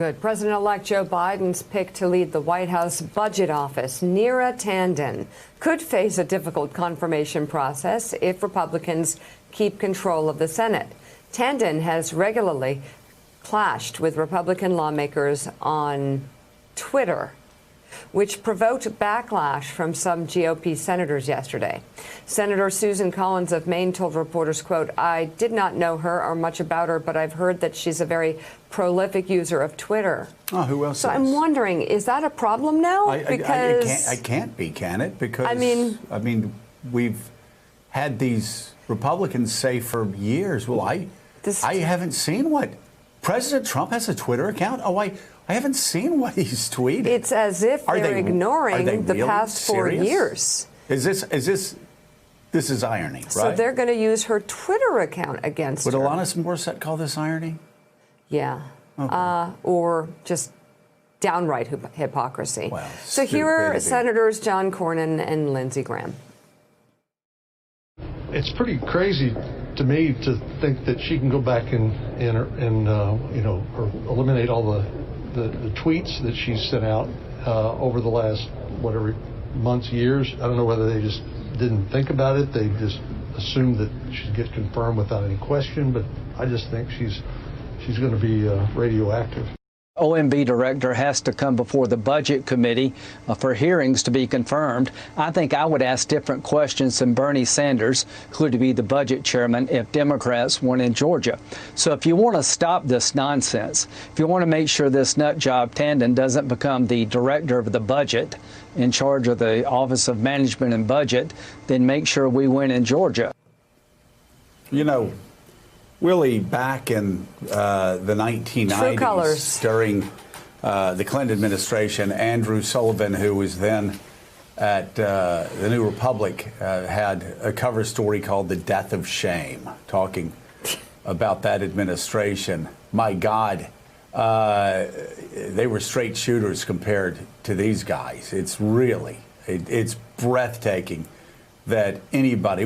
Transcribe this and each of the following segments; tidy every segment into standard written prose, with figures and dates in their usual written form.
Good. President-elect Joe Biden's pick to lead the White House Budget Office, Neera Tanden, could face a difficult confirmation process if Republicans keep control of the Senate. Tanden has regularly clashed with Republican lawmakers on Twitter, which provoked backlash from some GOP senators yesterday. Senator Susan Collins of Maine told reporters, quote, "I did not know her or much about her, but I've heard that she's a very prolific user of Twitter." Oh, who else? So I'm wondering, is that a problem now? It can't be, can it? Because I mean, we've had these Republicans say for years, well, I haven't seen what President Trump has a Twitter account. Oh, I haven't seen what he's tweeted. It's as if they're ignoring the really past 4 years. This is irony, right? So they're going to use her Twitter account against her. Would Alanis Morissette call this irony? Yeah. Okay. Or just downright hypocrisy. Well, so here are Senators John Cornyn and Lindsey Graham. It's pretty crazy to me to think that she can go back and or eliminate all the tweets that she's sent out over the last months, years. I don't know whether they just didn't think about it. They just assumed that she'd get confirmed without any question. But I just think she's going to be radioactive. OMB director has to come before the Budget Committee for hearings to be confirmed. I think I would ask different questions than Bernie Sanders, who would be the budget chairman if Democrats won in Georgia. So if you want to stop this nonsense, if you want to make sure this nut job Tanden doesn't become the director of the budget in charge of the Office of Management and Budget, then make sure we win in Georgia. You know, Willie, back in the 1990s, during the Clinton administration, Andrew Sullivan, who was then at the New Republic, had a cover story called The Death of Shame, talking about that administration. My God, they were straight shooters compared to these guys. It's really, it's breathtaking that anybody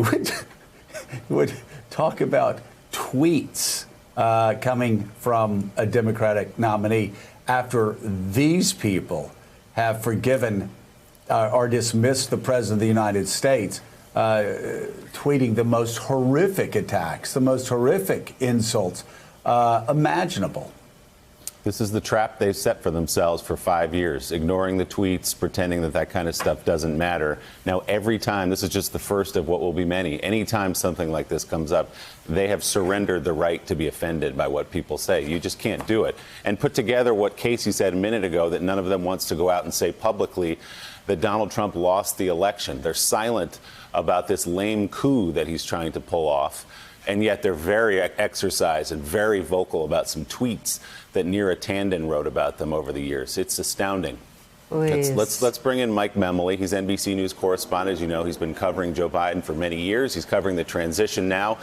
would talk about tweets coming from a Democratic nominee after these people have forgiven or dismissed the President of the United States, tweeting the most horrific attacks, the most horrific insults imaginable. This is the trap they've set for themselves for 5 years, ignoring the tweets, pretending that kind of stuff doesn't matter. Now, every time, this is just the first of what will be many, anytime something like this comes up, they have surrendered the right to be offended by what people say. You just can't do it. And put together what Casey said a minute ago, that none of them wants to go out and say publicly that Donald Trump lost the election. They're silent about this lame coup that he's trying to pull off. And yet they're very exercised and very vocal about some tweets that Neera Tanden wrote about them over the years. It's astounding. Let's bring in Mike Memoli. He's NBC News correspondent. As you know, he's been covering Joe Biden for many years. He's covering the transition now.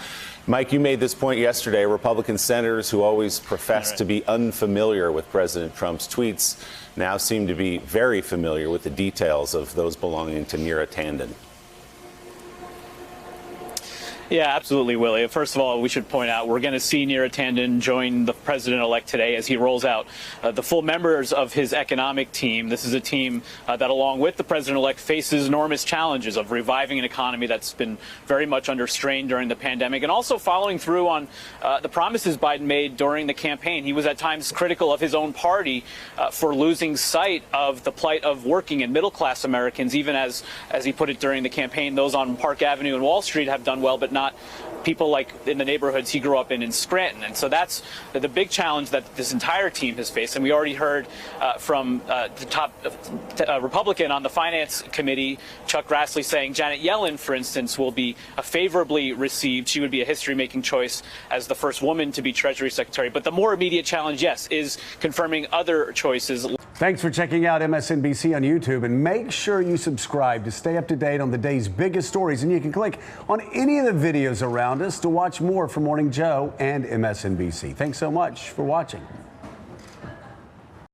Mike, you made this point yesterday. Republican senators who always professed to be unfamiliar with President Trump's tweets now seem to be very familiar with the details of those belonging to Neera Tanden. Yeah, absolutely, Willie. First of all, we should point out we're going to see Neera Tanden join the president-elect today as he rolls out the full members of his economic team. This is a team that, along with the president-elect, faces enormous challenges of reviving an economy that's been very much under strain during the pandemic, and also following through on the promises Biden made during the campaign. He was at times critical of his own party for losing sight of the plight of working and middle-class Americans, even as he put it during the campaign. Those on Park Avenue and Wall Street have done well, but not people like in the neighborhoods he grew up in Scranton. And so that's the big challenge that this entire team has faced. And we already heard from the top Republican on the Finance Committee, Chuck Grassley, saying Janet Yellen, for instance, will be favorably received. She would be a history-making choice as the first woman to be Treasury Secretary. But the more immediate challenge, yes, is confirming other choices. Thanks for checking out MSNBC on YouTube, and make sure you subscribe to stay up to date on the day's biggest stories. And you can click on any of the videos around us to watch more from Morning Joe and MSNBC. Thanks so much for watching.